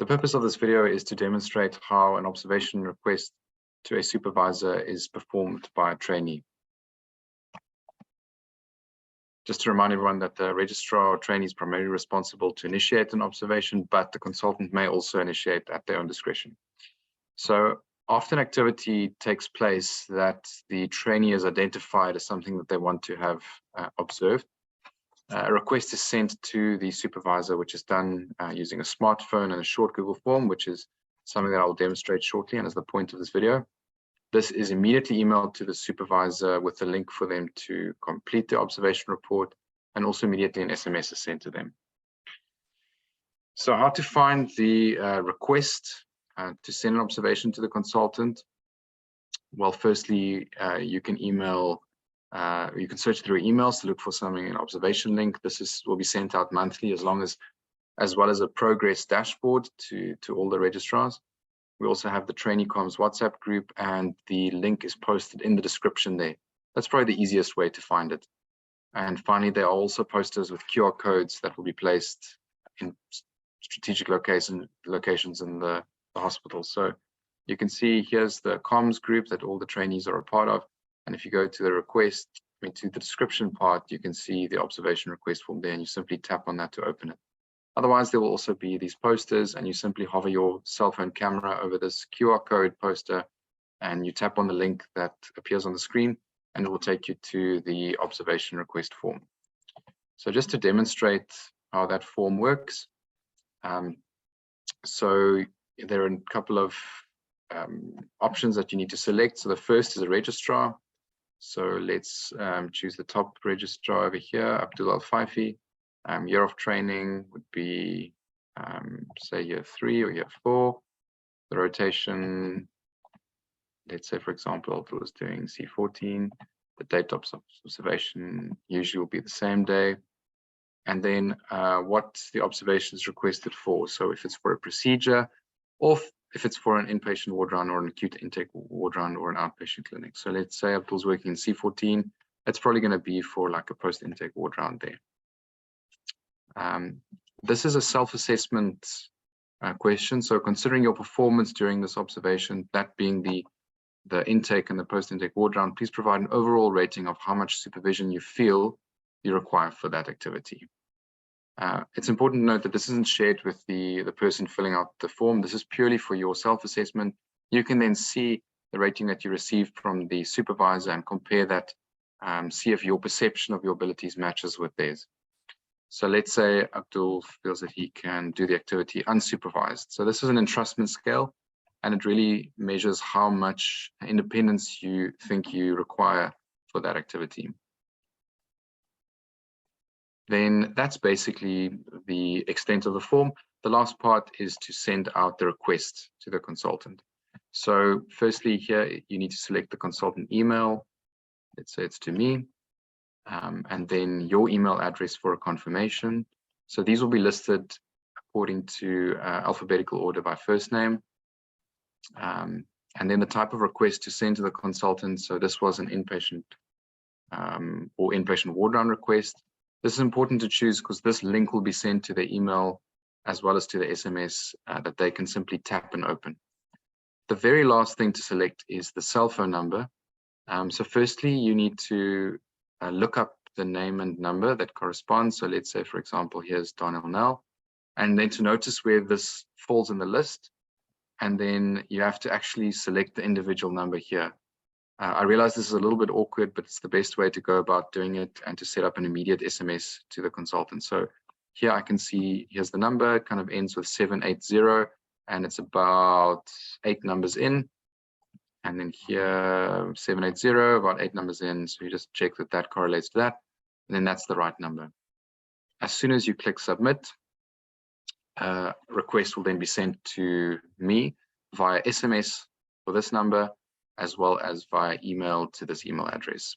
The purpose of this video is to demonstrate how an observation request to a supervisor is performed by a trainee. Just to remind everyone that the registrar or trainee is primarily responsible to initiate an observation, but the consultant may also initiate at their own discretion. So after an activity takes place that the trainee has identified as something that they want to have observed, a request is sent to the supervisor, which is done using a smartphone and a short Google form, which is something that I'll demonstrate shortly and is the point of this video. This is immediately emailed to the supervisor with a link for them to complete the observation report, and also immediately an SMS is sent to them. So how to find the request to send an observation to the consultant? Well, firstly, you can email. You can search through emails to look for something, an observation link. This will be sent out monthly, as well as a progress dashboard to all the registrars. We also have the trainee comms WhatsApp group, and the link is posted in the description there. That's probably the easiest way to find it. And finally, there are also posters with QR codes that will be placed in strategic locations in the hospital. So you can see here's the comms group that all the trainees are a part of. And if you go to the to the description part, you can see the observation request form there, and you simply tap on that to open it. Otherwise, there will also be these posters, and you simply hover your cell phone camera over this QR code poster, and you tap on the link that appears on the screen, and it will take you to the observation request form. So just to demonstrate how that form works, so there are a couple of options that you need to select. So the first is a registrar. So let's choose the top registrar over here, Abdul Al-Faifi. Year of training would be, say, year 3 or year 4. The rotation, let's say, for example, Abdul was doing C14. The date of observation usually will be the same day. And then what the observation is requested for. So if it's for a procedure, or if it's for an inpatient ward round or an acute intake ward round or an outpatient clinic. So let's say Abdul's working in C14, it's probably going to be for like a post-intake ward round there. This is a self-assessment question. So considering your performance during this observation, that being the intake and the post-intake ward round, please provide an overall rating of how much supervision you feel you require for that activity. It's important to note that this isn't shared with the person filling out the form. This is purely for your self-assessment. You can then see the rating that you received from the supervisor and compare that, see if your perception of your abilities matches with theirs. So let's say Abdul feels that he can do the activity unsupervised. So this is an entrustment scale, and it really measures how much independence you think you require for that activity. Then that's basically the extent of the form. The last part is to send out the request to the consultant. So firstly, here you need to select the consultant email. Let's say it's to me. And then your email address for a confirmation. So these will be listed according to alphabetical order by first name. And then the type of request to send to the consultant. So this was an inpatient or inpatient ward round request. This is important to choose because this link will be sent to their email as well as to the SMS that they can simply tap and open. The very last thing to select is the cell phone number. So firstly, you need to look up the name and number that corresponds. So let's say, for example, here's Daniel Nell, and then to notice where this falls in the list. And then you have to actually select the individual number here. I realize this is a little bit awkward, but it's the best way to go about doing it and to set up an immediate SMS to the consultant. So here I can see, here's the number, it kind of ends with 780, and it's about 8 numbers in. And then here, 780, about 8 numbers in. So you just check that that correlates to that, and then that's the right number. As soon as you click submit, request will then be sent to me via SMS for this number, as well as via email to this email address.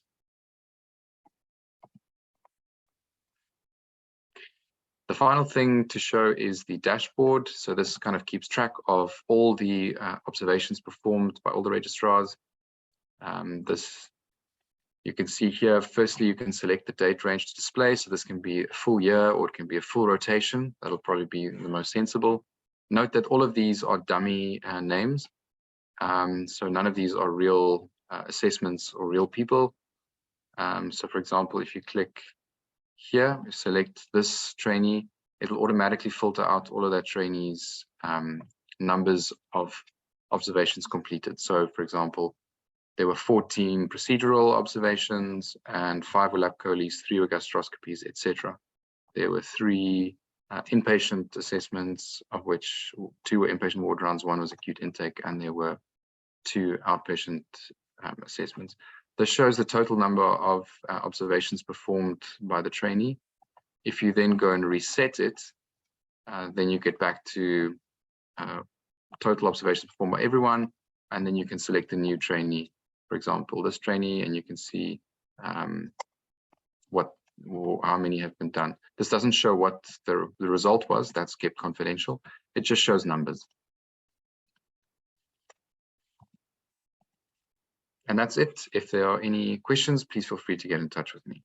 The final thing to show is the dashboard. So this kind of keeps track of all the observations performed by all the registrars. You can see here, firstly, you can select the date range to display. So this can be a full year or it can be a full rotation. That'll probably be the most sensible. Note that all of these are dummy names. So none of these are real assessments or real people. So for example, if you click here, select this trainee, it'll automatically filter out all of that trainees' numbers of observations completed. So for example, there were 14 procedural observations and 5 were lab colis, 3 were gastroscopies, etc. There were 3 inpatient assessments, of which 2 were inpatient ward rounds, 1 was acute intake, and there were 2 outpatient assessments. This shows the total number of observations performed by the trainee. If you then go and reset it, then you get back to total observations performed by everyone, and then you can select a new trainee, for example, this trainee, and you can see how many have been done. This doesn't show what the result was, that's kept confidential. It just shows numbers. And that's it. If there are any questions, please feel free to get in touch with me.